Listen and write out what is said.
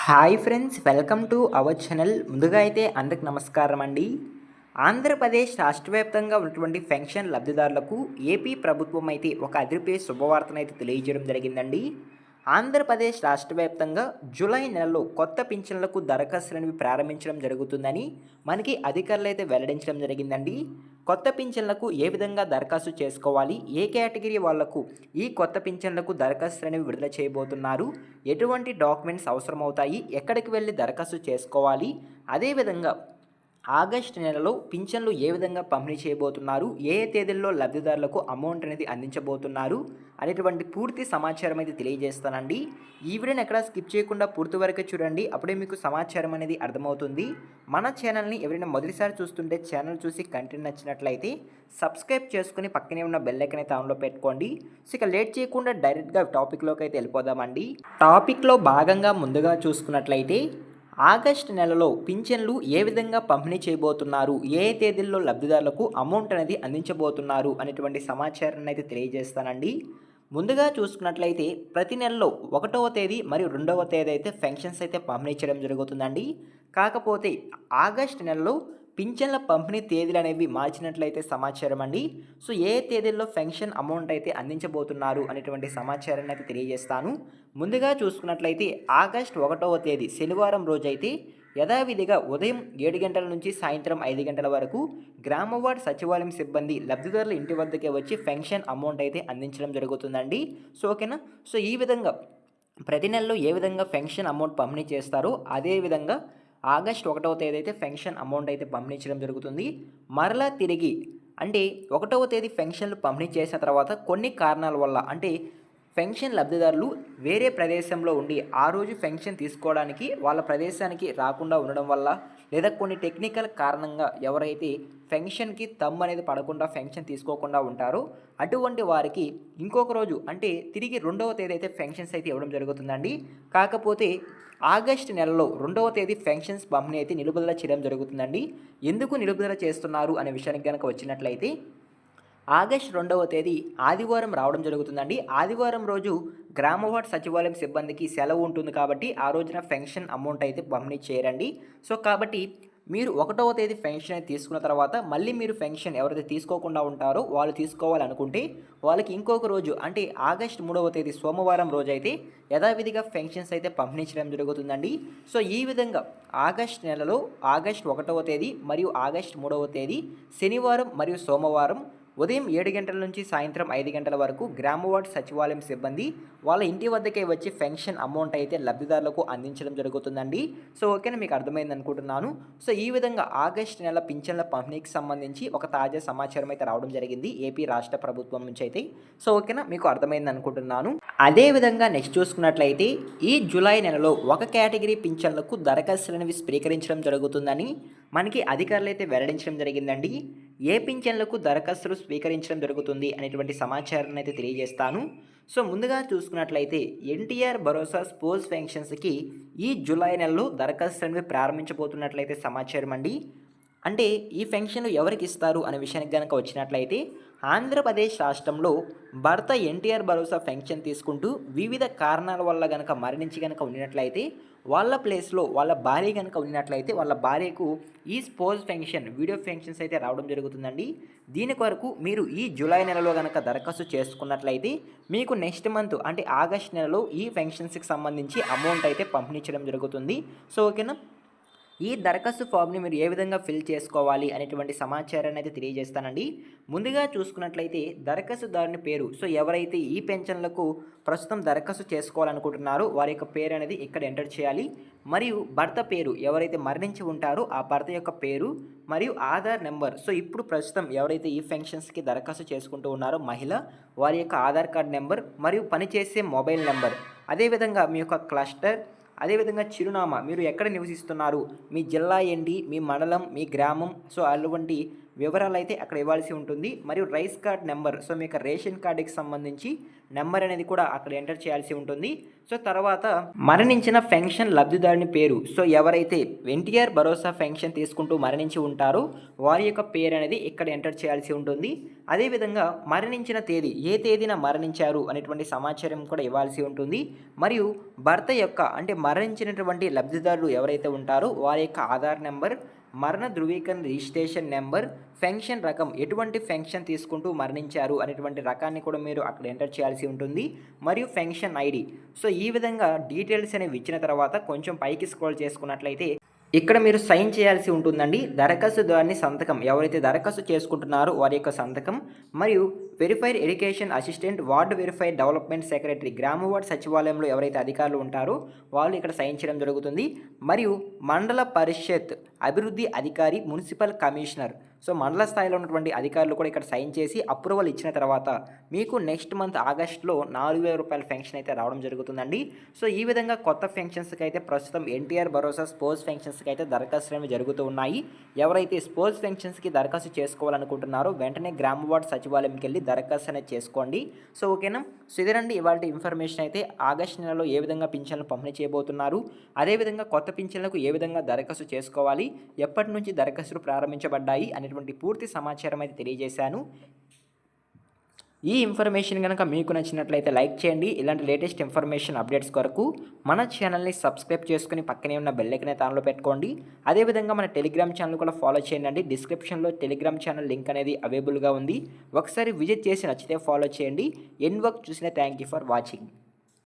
Hi friends, welcome to our channel. ముందుగా అయితే అందరికి నమస్కారం అండి. ఆంధ్రప్రదేశ్ రాష్ట్ర వ్యాప్తంగా ఉన్నటువంటి పెన్షన్ లబ్ధిదారులకు ఏపీ ప్రభుత్వం అయితే ఒక అదిరిపే శుభవార్తను అయితే తెలియజేయడం జరిగిందండి. ఆంధ్రప్రదేశ్ రాష్ట్ర వ్యాప్తంగా జూలై నెలలో కొత్త పింఛన్లకు దరఖాస్తులను ప్రారంభించడం జరుగుతుందని మనకి అధికారులు అయితే వెల్లడించడం జరిగిందండి. కొత్త పింఛన్లకు ఏ విధంగా దరఖాస్తు చేసుకోవాలి, ఏ కేటగిరీ వాళ్లకు ఈ కొత్త పింఛన్లకు దరఖాస్తులు అనేవి విడుదల చేయబోతున్నారు, ఎటువంటి డాక్యుమెంట్స్ అవసరమవుతాయి, ఎక్కడికి వెళ్ళి దరఖాస్తు చేసుకోవాలి, అదేవిధంగా ఆగస్టు నెలలో పింఛన్లు ఏ విధంగా పంపిణీ చేయబోతున్నారు, ఏ తేదీల్లో లబ్ధిదారులకు అమౌంట్ అనేది అందించబోతున్నారు అనేటువంటి పూర్తి సమాచారం అయితే తెలియజేస్తానండి. ఈ వీడియోని ఎక్కడ స్కిప్ చేయకుండా పూర్తి వరకు చూడండి, అప్పుడే మీకు సమాచారం అనేది అర్థమవుతుంది. మన ఛానల్ని ఎవరైనా మొదటిసారి చూస్తుంటే ఛానల్ చూసి కంటెంట్ నచ్చినట్లయితే సబ్స్క్రైబ్ చేసుకుని పక్కనే ఉన్న బెల్ ఐకాన్ అయితే ఆన్లో పెట్టుకోండి. సో ఇక లేట్ చేయకుండా డైరెక్ట్గా టాపిక్లోకి అయితే వెళ్ళిపోదామండి. టాపిక్లో భాగంగా ముందుగా చూసుకున్నట్లయితే ఆగస్టు నెలలో పింఛన్లు ఏ విధంగా పంపిణీ చేయబోతున్నారు, ఏ తేదీల్లో లబ్ధిదారులకు అమౌంట్ అనేది అందించబోతున్నారు అనేటువంటి సమాచారాన్ని అయితే తెలియజేస్తానండి. ముందుగా చూసుకున్నట్లయితే ప్రతి నెలలో 1వ తేదీ మరియు 2వ తేదీ అయితే పెన్షన్స్ అయితే పంపిణీ చేయడం జరుగుతుందండి. కాకపోతే ఆగస్టు నెలలో పింఛన్ల పంపిణీ తేదీలు అనేవి మార్చినట్లయితే సమాచారం అండి. సో ఏ తేదీల్లో పెన్షన్ అమౌంట్ అయితే అందించబోతున్నారు అనేటువంటి సమాచారాన్ని అయితే తెలియజేస్తాను. ముందుగా చూసుకున్నట్లయితే ఆగస్టు 1వ తేదీ శనివారం రోజైతే యథావిధిగా ఉదయం 7 గంటల నుంచి సాయంత్రం 5 గంటల వరకు గ్రామ వార్డ్ సచివాలయం సిబ్బంది లబ్ధిదారుల ఇంటి వద్దకే వచ్చి పెన్షన్ అమౌంట్ అయితే అందించడం జరుగుతుందండి. సో ఓకేనా. సో ఈ విధంగా ప్రతి నెలలో ఏ విధంగా పెన్షన్ అమౌంట్ పంపిణీ చేస్తారో అదేవిధంగా ఆగస్టు 1వ తేదీ అయితే పెన్షన్ అమౌంట్ అయితే పంపిణీ చేయడం జరుగుతుంది. మరలా తిరిగి అంటే 1వ తేదీ పెన్షన్లు పంపిణీ చేసిన తర్వాత కొన్ని కారణాల వల్ల అంటే పెన్షన్ లబ్ధిదారులు వేరే ప్రదేశంలో ఉండి ఆ రోజు పెన్షన్ తీసుకోవడానికి వాళ్ళ ప్రదేశానికి రాకుండా ఉండడం వల్ల లేదా కొన్ని టెక్నికల్ కారణంగా ఎవరైతే పెన్షన్కి అనేది పడకుండా పెన్షన్ తీసుకోకుండా ఉంటారో అటువంటి వారికి ఇంకొక రోజు అంటే తిరిగి 2వ తేదీ అయితే పెన్షన్స్ అయితే ఇవ్వడం జరుగుతుందండి. కాకపోతే ఆగస్టు నెలలో 2వ తేదీ పెన్షన్స్ పంపిణీ అయితే నిలుపుదల చేయడం జరుగుతుందండి. ఎందుకు నిలుపుదల చేస్తున్నారు అనే విషయానికి కనుక వచ్చినట్లయితే ఆగస్టు 2వ తేదీ ఆదివారం రావడం జరుగుతుందండి. ఆదివారం రోజు గ్రామ వార్డ్ సచివాలయం సిబ్బందికి సెలవు ఉంటుంది కాబట్టి ఆ రోజున పెన్షన్ అమౌంట్ అయితే పంపిణీ చేయరండి. సో కాబట్టి మీరు 1వ తేదీ పెన్షన్ అయితే తీసుకున్న తర్వాత మళ్ళీ మీరు పెన్షన్ ఎవరైతే తీసుకోకుండా ఉంటారో వాళ్ళు తీసుకోవాలనుకుంటే వాళ్ళకి ఇంకొక రోజు అంటే ఆగస్టు 3వ తేదీ సోమవారం రోజు అయితే యథావిధిగా పెన్షన్స్ అయితే పంపిణీ చేయడం జరుగుతుందండి. సో ఈ విధంగా ఆగస్టు నెలలో ఆగస్టు 1వ తేదీ మరియు ఆగస్టు 3వ తేదీ శనివారం మరియు సోమవారం ఉదయం 7 గంటల నుంచి సాయంత్రం 5 గంటల వరకు గ్రామ వార్డ్ సచివాలయం సిబ్బంది వాళ్ళ ఇంటి వద్దకే వచ్చి పెన్షన్ అమౌంట్ అయితే లబ్ధిదారులకు అందించడం జరుగుతుందండి. సో ఓకేనా, మీకు అర్థమైంది అనుకుంటున్నాను. సో ఈ విధంగా ఆగస్టు నెల పింఛన్ల పంపిణీకి సంబంధించి ఒక తాజా సమాచారం అయితే రావడం జరిగింది ఏపీ రాష్ట్ర ప్రభుత్వం నుంచి అయితే. సో ఓకేనా, మీకు అర్థమైంది అనుకుంటున్నాను. అదేవిధంగా నెక్స్ట్ చూసుకున్నట్లయితే ఈ జూలై నెలలో ఒక కేటగిరీ పింఛన్లకు దరఖాస్తులను స్వీకరించడం జరుగుతుందని మనకి అధికారులు అయితే వెల్లడించడం జరిగిందండి. ఏ పింఛన్లకు దరఖాస్తులు స్వీకరించడం జరుగుతుంది అనేటువంటి సమాచారాన్ని అయితే తెలియజేస్తాను. సో ముందుగా చూసుకున్నట్లయితే ఎన్టీఆర్ భరోసా స్పోర్ట్స్ పెన్షన్స్కి ఈ జూలై నెలలో దరఖాస్తులను ప్రారంభించబోతున్నట్లయితే సమాచారం అండి. అంటే ఈ పెన్షన్లు ఎవరికి ఇస్తారు అనే విషయానికి కనుక వచ్చినట్లయితే ఆంధ్రప్రదేశ్ రాష్ట్రంలో భర్త ఎన్టీఆర్ భరోసా పెన్షన్ తీసుకుంటూ వివిధ కారణాల వల్ల కనుక మరణించి కనుక ఉన్నట్లయితే వాళ్ళ ప్లేస్లో వాళ్ళ భార్య కనుక ఉన్నట్లయితే వాళ్ళ భార్యకు ఈ స్పోర్ట్స్ పెన్షన్ వీడియో పెన్షన్స్ అయితే రావడం జరుగుతుందండి. దీని కొరకు మీరు ఈ జూలై నెలలో కనుక దరఖాస్తు చేసుకున్నట్లయితే మీకు నెక్స్ట్ మంత్ అంటే ఆగస్ట్ నెలలో ఈ పెన్షన్స్కి సంబంధించి అమౌంట్ అయితే పంపిణీ చేయడం జరుగుతుంది. సో ఓకేనా, ఈ దరఖాస్తు ఫామ్ని మీరు ఏ విధంగా ఫిల్ చేసుకోవాలి అనేటువంటి సమాచారాన్ని అయితే తెలియజేస్తానండి. ముందుగా చూసుకున్నట్లయితే దరఖాస్తుదారుని పేరు, సో ఎవరైతే ఈ పెన్షన్లకు ప్రస్తుతం దరఖాస్తు చేసుకోవాలనుకుంటున్నారో వారి యొక్క పేరు అనేది ఇక్కడ ఎంటర్ చేయాలి. మరియు భర్త పేరు, ఎవరైతే మరణించి ఉంటారో ఆ భర్త యొక్క పేరు మరియు ఆధార్ నెంబర్. సో ఇప్పుడు ప్రస్తుతం ఎవరైతే ఈ పెన్షన్స్కి దరఖాస్తు చేసుకుంటూ ఉన్నారో మహిళ, వారి యొక్క ఆధార్ కార్డ్ నెంబర్ మరియు పనిచేసే మొబైల్ నెంబర్, అదేవిధంగా మీ యొక్క క్లస్టర్, అదేవిధంగా చిరునామా, మీరు ఎక్కడ నివసిస్తున్నారు, మీ జిల్లా ఏంటి, మీ మండలం, మీ గ్రామం, సో అటువంటి వివరాలు అయితే అక్కడ ఇవ్వాల్సి ఉంటుంది. మరియు రైస్ కార్డ్ నెంబర్, సో మీకు రేషన్ కార్డుకి సంబంధించి నెంబర్ అనేది కూడా అక్కడ ఎంటర్ చేయాల్సి ఉంటుంది. సో తర్వాత మరణించిన పెన్షన్ లబ్ధిదారుని పేరు, సో ఎవరైతే ఎన్టీఆర్ భరోసా పెన్షన్ తీసుకుంటూ మరణించి ఉంటారో వారి యొక్క పేరు అనేది ఇక్కడ ఎంటర్ చేయాల్సి ఉంటుంది. అదేవిధంగా మరణించిన తేదీ, ఏ తేదీన మరణించారు అనేటువంటి సమాచారం కూడా ఇవ్వాల్సి ఉంటుంది. మరియు భర్త యొక్క అంటే మరణించినటువంటి లబ్ధిదారులు ఎవరైతే ఉంటారో వారి యొక్క ఆధార్ నెంబర్, మరణ ధృవీకరణ రిజిస్ట్రేషన్ నెంబర్, పెన్షన్ రకం, ఎటువంటి పెన్షన్ తీసుకుంటూ మరణించారు అనేటువంటి రకాన్ని కూడా మీరు అక్కడ ఎంటర్ చేయాల్సి ఉంటుంది. మరియు పెన్షన్ ఐడి. సో ఈ విధంగా డీటెయిల్స్ అనేవి ఇచ్చిన తర్వాత కొంచెం పైకి స్క్రోల్ చేసుకున్నట్లయితే ఇక్కడ మీరు సైన్ చేయాల్సి ఉంటుందండి. దరఖాస్తుదారుని సంతకం, ఎవరైతే దరఖాస్తు చేసుకుంటున్నారో వారి యొక్క సంతకం, మరియు verified education assistant, ward verified development secretary, గ్రామ వార్డు సచివాలయంలో ఎవరైతే అధికారులు ఉంటారో వాళ్ళు ఇక్కడ సైన్ చేయడం జరుగుతుంది. మరియు మండల పరిషత్ అభివృద్ధి అధికారి, మున్సిపల్ కమిషనర్, సో మండల స్థాయిలో ఉన్నటువంటి అధికారులు కూడా ఇక్కడ సైన్ చేసి అప్రూవల్ ఇచ్చిన తర్వాత మీకు నెక్స్ట్ మంత్ ఆగస్టులో 4,000 రూపాయల పెన్షన్ అయితే రావడం జరుగుతుందండి. సో ఈ విధంగా కొత్త పెన్షన్స్కి అయితే ప్రస్తుతం ఎన్టీఆర్ భరోసా స్పోర్ట్స్ పెన్షన్స్కి అయితే దరఖాస్తులు అనేవి జరుగుతూ ఉన్నాయి. ఎవరైతే స్పోర్ట్స్ పెన్షన్స్కి దరఖాస్తు చేసుకోవాలనుకుంటున్నారో వెంటనే గ్రామ వార్డు సచివాలయంకి వెళ్ళి దరఖాస్తు అనేది చేసుకోండి. సో ఓకేనా. సో ఇదేనండి ఇవాళ ఇన్ఫర్మేషన్ అయితే. ఆగస్టు నెలలో ఏ విధంగా పింఛన్లు పంపిణీ చేయబోతున్నారు, అదేవిధంగా కొత్త పింఛన్లకు ఏ విధంగా దరఖాస్తు చేసుకోవాలి, ఎప్పటి నుంచి దరఖాస్తులు ప్రారంభించబడ్డాయి అనేటువంటి పూర్తి సమాచారం అయితే తెలియజేశాను. ఈ ఇన్ఫర్మేషన్ కనుక మీకు నచ్చినట్లయితే లైక్ చేయండి. ఇలాంటి లేటెస్ట్ ఇన్ఫర్మేషన్ అప్డేట్స్ కొరకు మన ఛానల్ని సబ్స్క్రైబ్ చేసుకుని పక్కనే ఉన్న బెల్ ఐకాన్ అయితే ఆన్లో పెట్టుకోండి. అదేవిధంగా మన టెలిగ్రామ్ ఛానల్ కూడా ఫాలో చేయండి. డిస్క్రిప్షన్లో టెలిగ్రామ్ ఛానల్ లింక్ అనేది అవైలబుల్గా ఉంది. ఒకసారి విజిట్ చేసి నచ్చితే ఫాలో చేయండి. ఎండ్ వర్క్ చూసిన థ్యాంక్ యూ ఫర్ వాచింగ్.